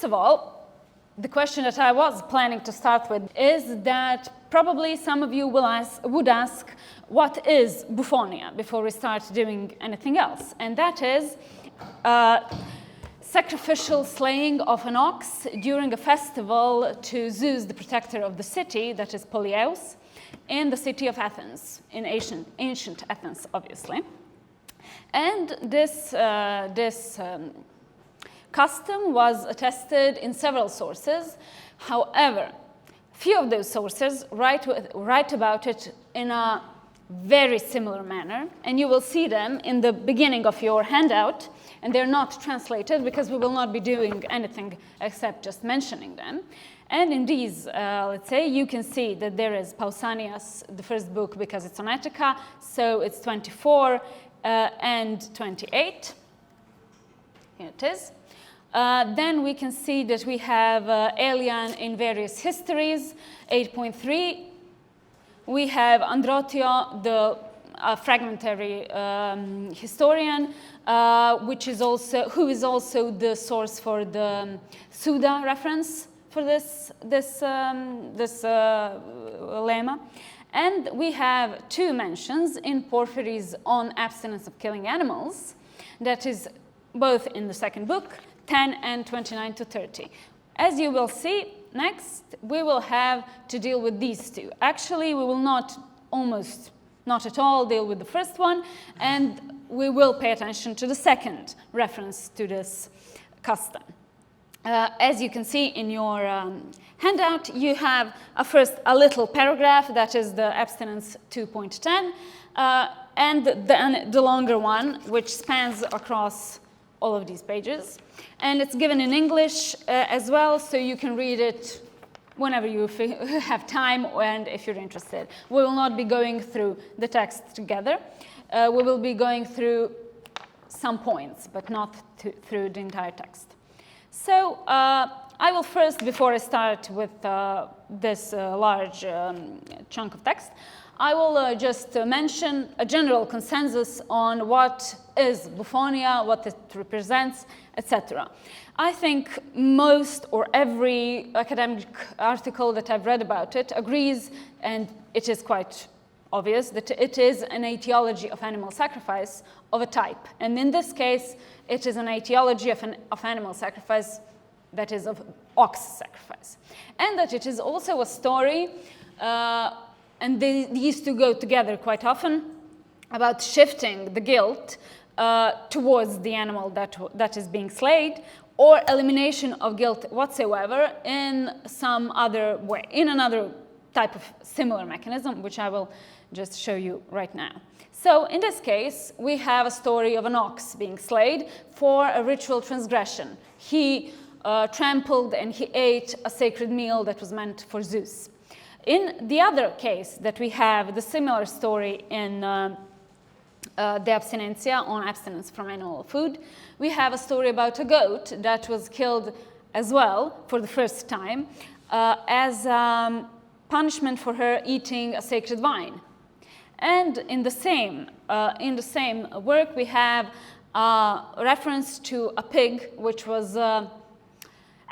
of all, the question that I was planning to start with is that probably some of you would ask, what is Bouphonia, before we start doing anything else? And that is sacrificial slaying of an ox during a festival to Zeus, the protector of the city, that is Polieus, in the city of Athens, in ancient Athens, obviously. And this custom was attested in several sources. However, few of those sources write about it in a very similar manner, and you will see them in the beginning of your handout, and they're not translated because we will not be doing anything except just mentioning them. And in these, let's say, you can see that there is Pausanias, the first book, because it's on Etica, so it's 24 and 28. Here it is. Then we can see that we have Aelian in various histories, 8.3. We have Androtio, the fragmentary historian, who is also the source for the Suda reference for this lemma. And we have two mentions in Porphyry's On Abstinence of Killing Animals, that is both in the second book, 10 and 29 to 30. As you will see, next we will have to deal with these two. Actually, we will not at all deal with the first one, and we will pay attention to the second reference to this custom. As you can see in your handout, you have first a little paragraph, that is the abstinence 2.10, and then the longer one, which spans across all of these pages. And it's given in English as well, so you can read it whenever you have time and if you're interested. We will not be going through the text together. We will be going through some points, but not through the entire text. So I will first, before I start with this large chunk of text, I will just mention a general consensus on what is Bouphonia, what it represents, etc. I think most or every academic article that I've read about it agrees, and it is quite obvious, that it is an aetiology of animal sacrifice of a type. And in this case, it is an aetiology of animal sacrifice, that is of ox sacrifice. And that it is also a story, and these two go together quite often, about shifting the guilt towards the animal that is being slayed, or elimination of guilt whatsoever in some other way, in another type of similar mechanism, which I will just show you right now. So in this case, we have a story of an ox being slayed for a ritual transgression. He trampled and he ate a sacred meal that was meant for Zeus. In the other case that we have the similar story in the Abstinentia, On Abstinence from Animal Food, we have a story about a goat that was killed as well for the first time as punishment for her eating a sacred vine. And in the same work, we have a reference to a pig which was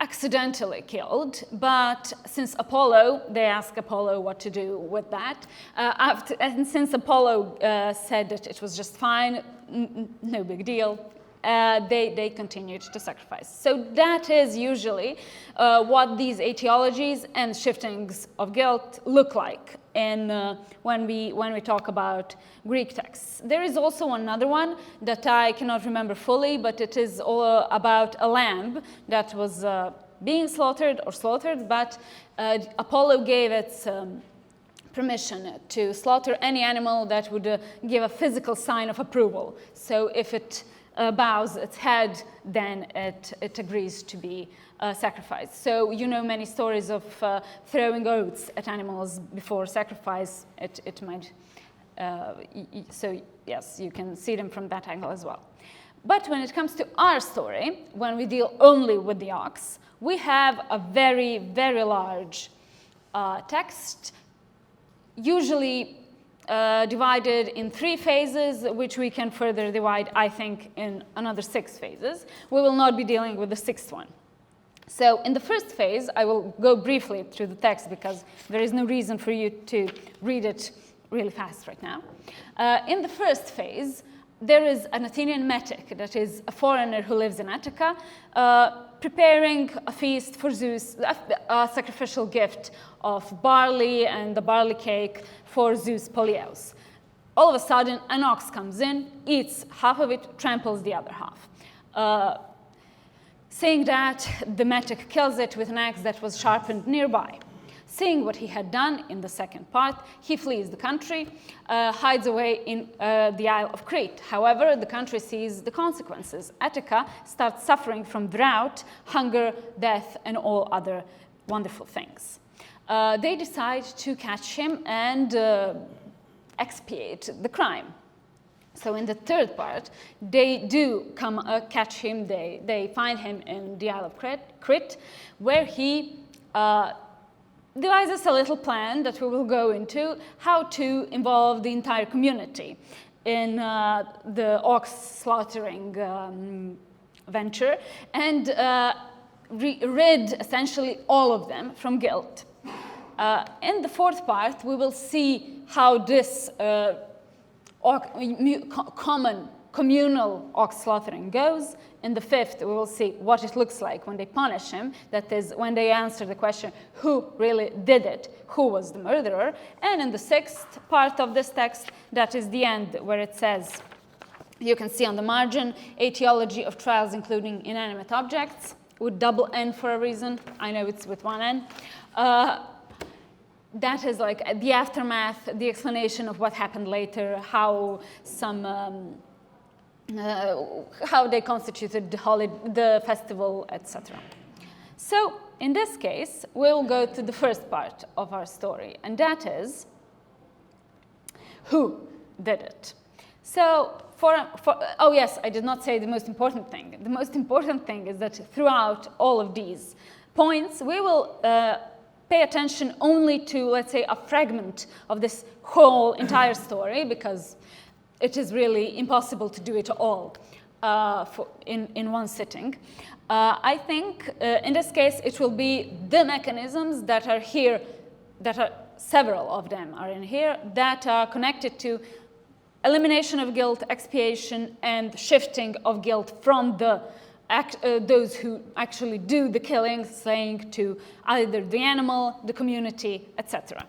accidentally killed, but since Apollo, they asked Apollo what to do with that. And since Apollo said that it was just fine, no big deal, they continued to sacrifice. So that is usually what these aetiologies and shiftings of guilt look like when we talk about Greek texts. There is also another one that I cannot remember fully, but it is all about a lamb that was being slaughtered, but Apollo gave its permission to slaughter any animal that would give a physical sign of approval. So if it bows its head, then it agrees to be sacrificed. So you know many stories of throwing oats at animals before sacrifice. It might, so yes, you can see them from that angle as well. But when it comes to our story, when we deal only with the ox, we have a very, very large text, usually divided in 3 phases, which we can further divide, I think, in another 6 phases. We will not be dealing with the 6th one. So in the first phase, I will go briefly through the text because there is no reason for you to read it really fast right now. In the first phase, there is an Athenian metic, that is a foreigner who lives in Attica, preparing a feast for Zeus, a sacrificial gift of barley and the barley cake for Zeus Polieus. All of a sudden, an ox comes in, eats half of it, tramples the other half. Seeing that, the metic kills it with an axe that was sharpened nearby. Seeing what he had done in the second part, he flees the country, hides away in the Isle of Crete. However, the country sees the consequences. Attica starts suffering from drought, hunger, death, and all other wonderful things. They decide to catch him and expiate the crime. So in the third part, they do catch him. They find him in the Isle of Crete, where he devises a little plan that we will go into, how to involve the entire community in the ox slaughtering venture and rid essentially all of them from guilt. In the fourth part, we will see how this common communal ox slaughtering goes. In the fifth, we will see what it looks like when they punish him. That is, when they answer the question, who really did it? Who was the murderer? And in the sixth part of this text, that is the end, where it says, you can see on the margin, aetiology of trials including inanimate objects, with double N for a reason. I know it's with one N. That is like the aftermath, the explanation of what happened later, how how they constituted the festival, etc. So in this case, we'll go to the first part of our story, and that is who did it. So oh yes, I did not say the most important thing. The most important thing is that throughout all of these points, we will pay attention only to, let's say, a fragment of this whole entire story, because it is really impossible to do it all in one sitting. I think in this case it will be the mechanisms that are here, that are several of them are in here, that are connected to elimination of guilt, expiation, and shifting of guilt from those who actually do the killing, slaying, to either the animal, the community, etc.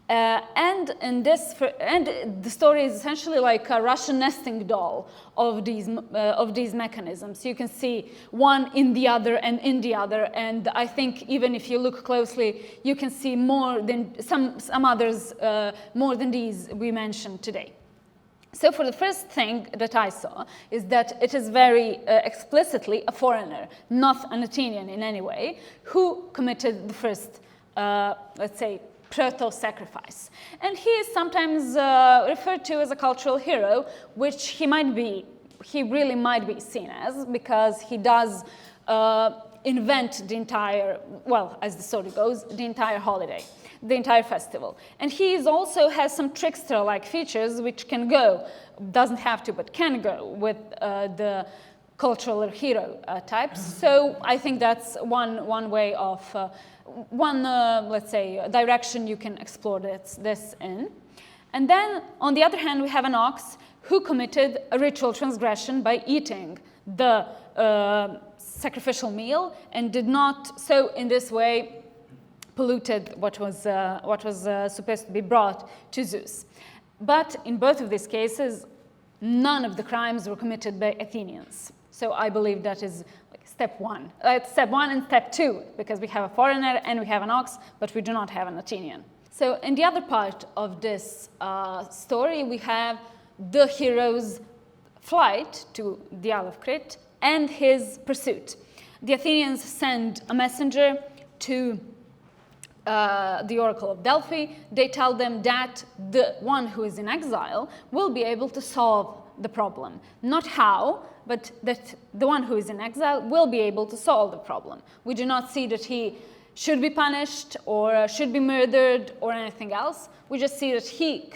And the story is essentially like a Russian nesting doll of these mechanisms. You can see one in the other and in the other, and I think even if you look closely, you can see more than some others, more than these we mentioned today. So for the first thing that I saw is that it is very explicitly a foreigner, not an Athenian in any way, who committed the first, let's say, proto-sacrifice. And he is sometimes referred to as a cultural hero, which he really might be seen as, because he does invent the entire, well, as the story goes, the entire holiday, the entire festival. And he also has some trickster-like features which can go, doesn't have to, but can go with the cultural hero types. So I think that's one way of, let's say, direction you can explore this in. And then, on the other hand, we have an ox who committed a ritual transgression by eating the sacrificial meal and did not, so in this way, polluted what was supposed to be brought to Zeus. But in both of these cases, none of the crimes were committed by Athenians. So I believe that is like step one. Step one and step two, because we have a foreigner and we have an ox, but we do not have an Athenian. So in the other part of this story, we have the hero's flight to the Isle of Crete and his pursuit. The Athenians send a messenger to the Oracle of Delphi. They tell them that the one who is in exile will be able to solve the problem. Not how, but that the one who is in exile will be able to solve the problem. We do not see that he should be punished or should be murdered or anything else. We just see that he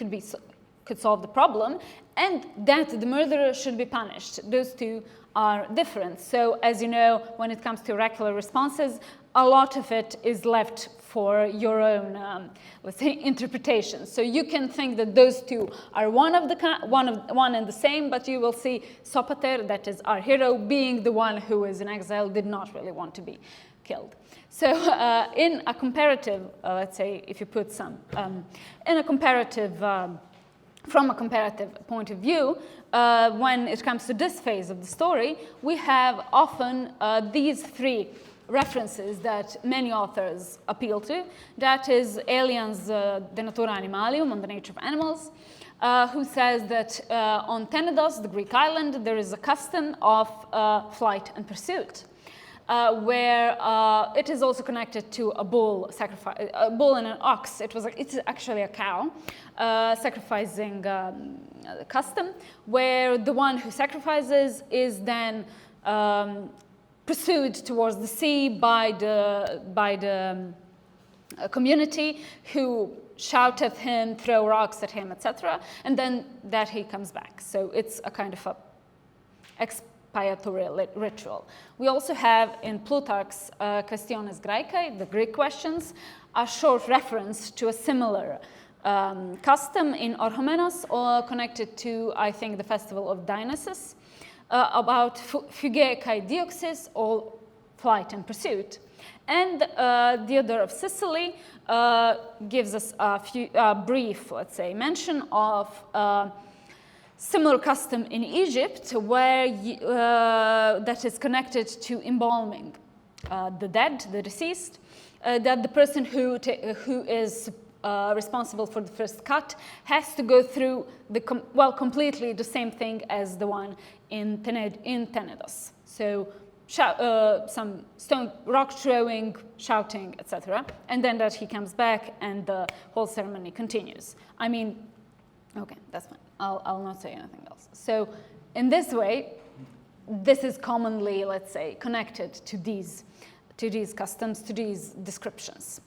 could solve the problem and that the murderer should be punished. Those two are different. So as you know, when it comes to oracular responses, a lot of it is left for your own, let's say, interpretation. So you can think that those two are one and the same, but you will see Sopater, that is our hero, being the one who is in exile, did not really want to be killed. So in a comparative, let's say, if you put some, in a comparative, from a comparative point of view, when it comes to this phase of the story, we have often these three references that many authors appeal to. That is Aelian's De Natura Animalium, on the nature of animals, who says that on Tenedos, the Greek island, there is a custom of flight and pursuit, where it is also connected to a bull sacrifice, a bull and an ox. It's actually a cow sacrificing custom, where the one who sacrifices is then pursued towards the sea by the community, who shout at him, throw rocks at him, etc., and then that he comes back. So it's a kind of a expiatory ritual. We also have in Plutarch's Questiones Graecae, the Greek questions, a short reference to a similar custom in Orchomenos, connected to, I think, the festival of Dionysus, about fuge kai dioxis, or flight and pursuit. And Diodor of Sicily gives us a brief, let's say, mention of similar custom in Egypt, where that is connected to embalming the dead, the deceased, that the person who is responsible for the first cut has to go through completely the same thing as the one in Tenedos. So some stone rock throwing, shouting, etc., and then that he comes back and the whole ceremony continues. I mean, okay, that's fine. I'll not say anything else. So in this way, this is commonly, let's say, connected to these customs, to these descriptions.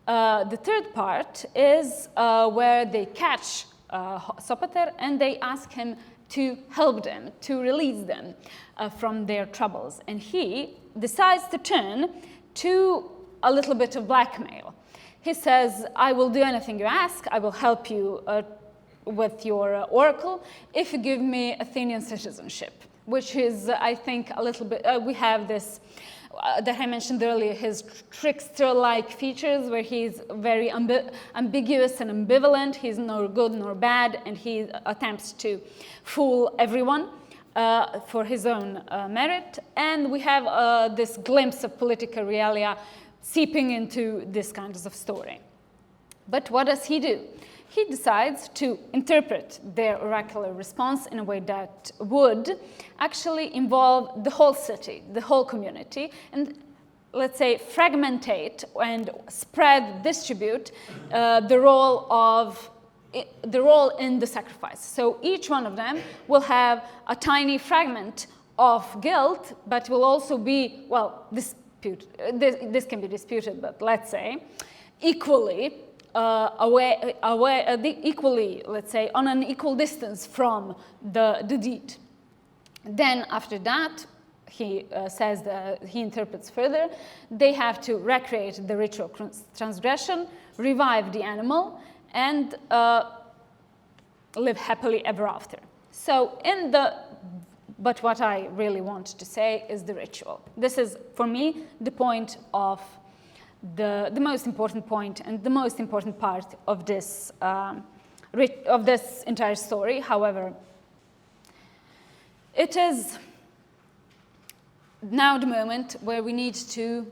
The third part is where they catch Sopater and they ask him to help them, to release them from their troubles. And he decides to turn to a little bit of blackmail. He says, I will do anything you ask. I will help you with your oracle if you give me Athenian citizenship, which is, I think, a little bit, we have this that I mentioned earlier, his trickster-like features, where he's very ambiguous and ambivalent. He's nor good nor bad, and he attempts to fool everyone for his own merit. And we have this glimpse of political realia seeping into this kind of story. But what does he do? He decides to interpret their oracular response in a way that would actually involve the whole city, the whole community, and, let's say, fragmentate and distribute the role in the sacrifice. So each one of them will have a tiny fragment of guilt, but will also be, well, this can be disputed, but let's say, equally equally, let's say, on an equal distance from the deed. Then after that, he says that he interprets further, they have to recreate the ritual transgression, revive the animal, and live happily ever after. So but what I really want to say is the ritual. This is, for me, the point of the most important point and the most important part of this entire story. However, it is now the moment where we need to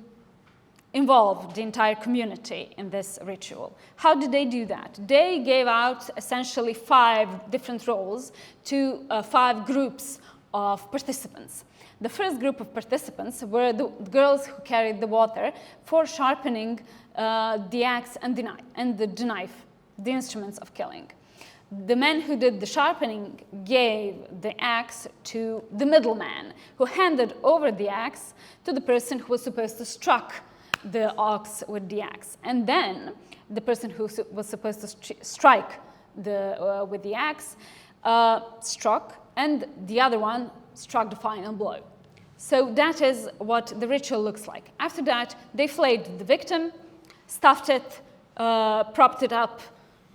involve the entire community in this ritual. How did they do that? They gave out essentially 5 different roles to 5 groups of participants. The first group of participants were the girls who carried the water for sharpening the axe and the knife, the instruments of killing. The men who did the sharpening gave the axe to the middleman, who handed over the axe to the person who was supposed to strike the ox with the axe. And then the person who was supposed to strike with the axe struck, and the other one struck the final blow. So that is what the ritual looks like. After that, they flayed the victim, stuffed it, propped it up,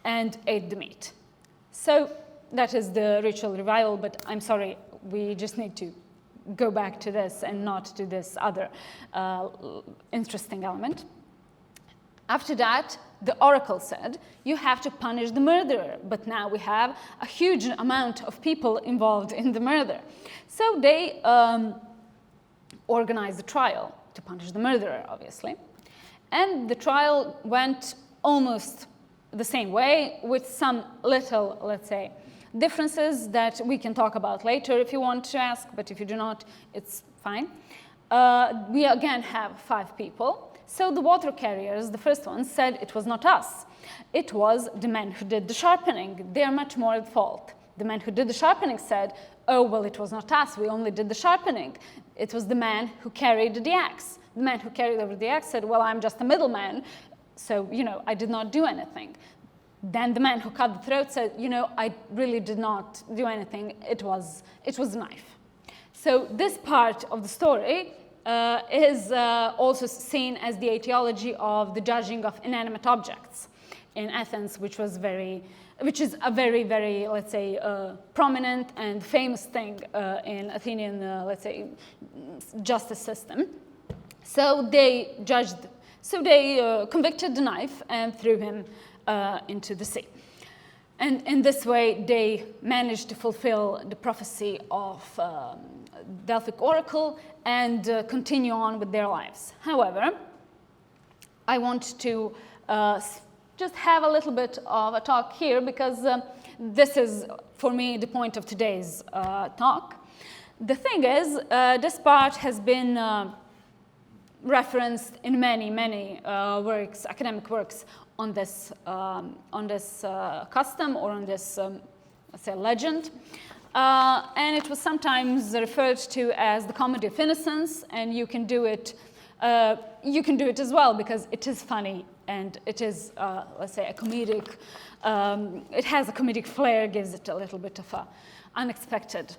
and ate the meat. So that is the ritual revival, but I'm sorry, we just need to go back to this and not to this other interesting element. After that, the oracle said, you have to punish the murderer, but now we have a huge amount of people involved in the murder. So they organized the trial to punish the murderer, obviously. And the trial went almost the same way with some little, let's say, differences that we can talk about later if you want to ask, but if you do not, it's fine. We again have 5 people. So the water carriers, the first one, said it was not us. It was the men who did the sharpening. They are much more at fault. The men who did the sharpening said, oh, well, it was not us. We only did the sharpening. It was the man who carried the axe. The man who carried over the axe said, well, I'm just a middleman, so, I did not do anything. Then the man who cut the throat said, I really did not do anything. It was a knife. So this part of the story is also seen as the aetiology of the judging of inanimate objects in Athens, which is a very, very, let's say, prominent and famous thing in Athenian, let's say, justice system. So they convicted the knife and threw him into the sea. And in this way, they managed to fulfill the prophecy of Delphic oracle and continue on with their lives. However, I want to just have a little bit of a talk here because this is, for me, the point of today's talk. The thing is, this part has been referenced in many, many works, academic works, on this custom or on this, let's say, legend. And it was sometimes referred to as the comedy of innocence, and you can do it as well because it is funny and it is, let's say, a comedic, it has a comedic flair, gives it a little bit of an unexpected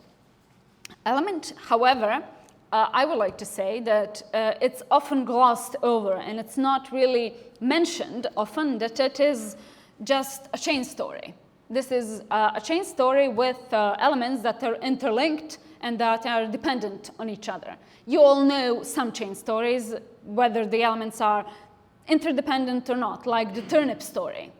element. However, I would like to say that it's often glossed over and it's not really mentioned often that it is just a chain story. This is a chain story with elements that are interlinked and that are dependent on each other. You all know some chain stories, whether the elements are interdependent or not, like the turnip story,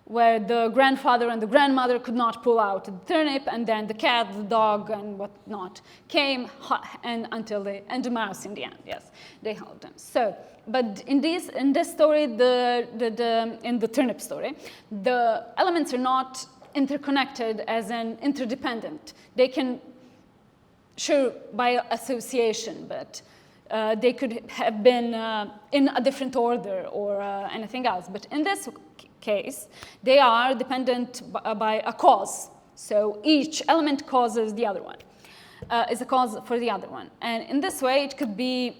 where the grandfather and the grandmother could not pull out the turnip, and then the cat, the dog, and whatnot came, and the mouse in the end. Yes, they helped them. So, but in this story, in the turnip story, the elements are not interconnected as an interdependent. They can, sure, by association, but they could have been in a different order or anything else. But in this case, they are dependent by a cause. So each element causes the other one, is a cause for the other one. And in this way, it could be,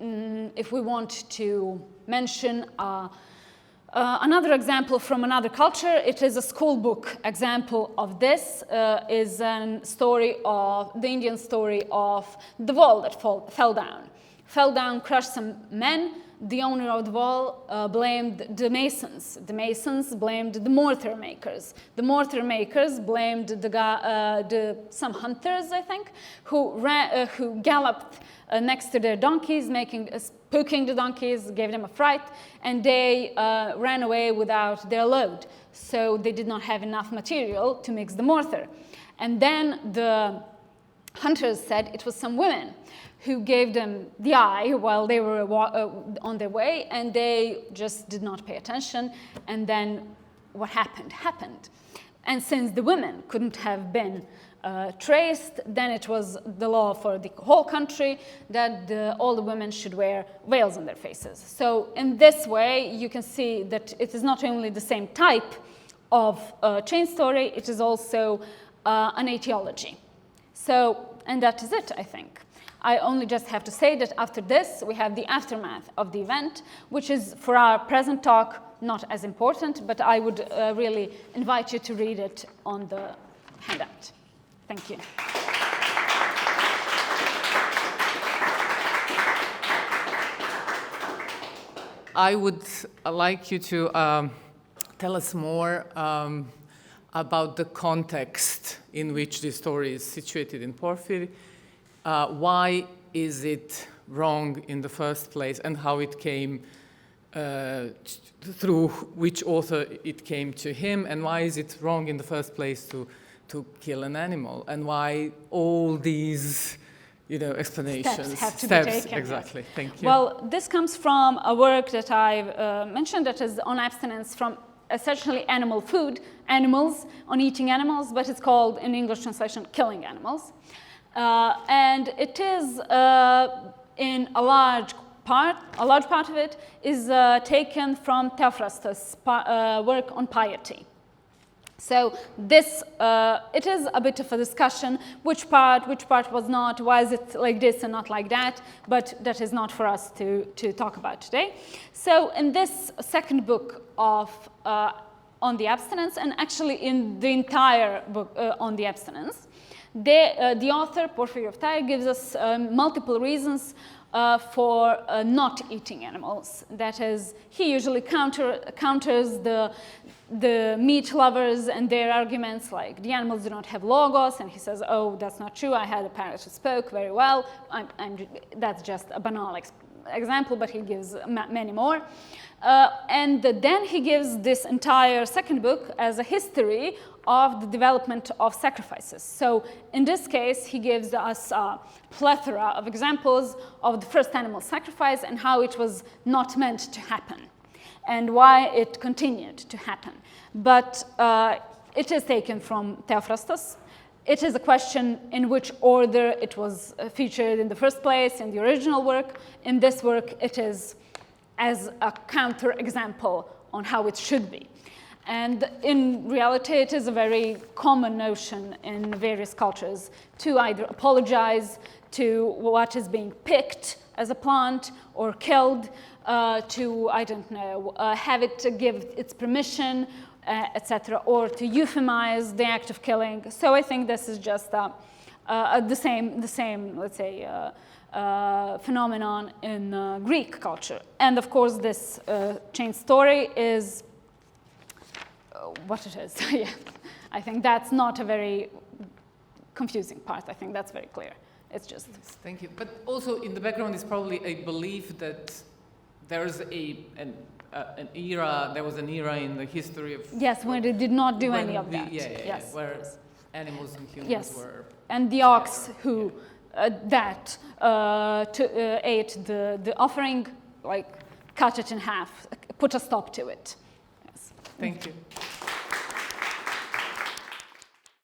if we want to mention another example from another culture, it is a school book example of this, is a story of, the Indian story of the wall that fell down, crushed some men. The owner of the wall blamed the masons. The masons blamed the mortar makers. The mortar makers blamed some hunters, I think, who galloped next to their donkeys, spooking the donkeys, gave them a fright, and they ran away without their load. So they did not have enough material to mix the mortar. And then the hunters said it was some women who gave them the eye while they were on their way, and they just did not pay attention. And then what happened. And since the women couldn't have been traced, then it was the law for the whole country that all the women should wear veils on their faces. So in this way, you can see that it is not only the same type of chain story, it is also an aetiology. So, and that is it, I think. I only just have to say that after this, we have the aftermath of the event, which is, for our present talk, not as important, but I would really invite you to read it on the handout. Thank you. I would like you to tell us more about the context in which this story is situated in Porphyry. Why is it wrong in the first place, and how it came, through which author it came to him, and why is it wrong in the first place to kill an animal, and why all these explanations. Steps have to be taken. Exactly. Yes. Thank you. Well, this comes from a work that I've mentioned that is On Abstinence from essentially animal food, animals, on eating animals, but it's called in English translation, Killing Animals. And it is in a large part of it is taken from Theophrastos' work On Piety. So this, it is a bit of a discussion, which part was not, why is it like this and not like that, but that is not for us to talk about today. So in this second book of On the Abstinence, and actually in the entire book On the Abstinence, the author, Porphyry of Tyre, gives us multiple reasons for not eating animals. That is, he usually counters the meat lovers and their arguments, like the animals do not have logos, and he says, oh, that's not true, I had a parrot who spoke very well. That's just a banal example, but he gives many more. And then he gives this entire second book as a history of the development of sacrifices. So in this case, he gives us a plethora of examples of the first animal sacrifice and how it was not meant to happen, and why it continued to happen. But it is taken from Theophrastos. It is a question in which order it was featured in the first place in the original work. In this work, it is as a counter-example on how it should be. And in reality, it is a very common notion in various cultures to either apologize to what is being picked as a plant or killed, to, I don't know, have it give its permission, etc., or to euphemize the act of killing. So I think this is just the same, let's say, phenomenon in Greek culture. And of course, this chain story is what it is. Yeah, I think that's not a very confusing part. I think that's very clear. It's just. Yes, thank you. But also in the background is probably a belief that there's an era. There was an era in the history of. Yes, when it did not do any of that. Yes. Where animals and humans were. And the ox who ate the offering, like cut it in half, put a stop to it. Yes. Thank you.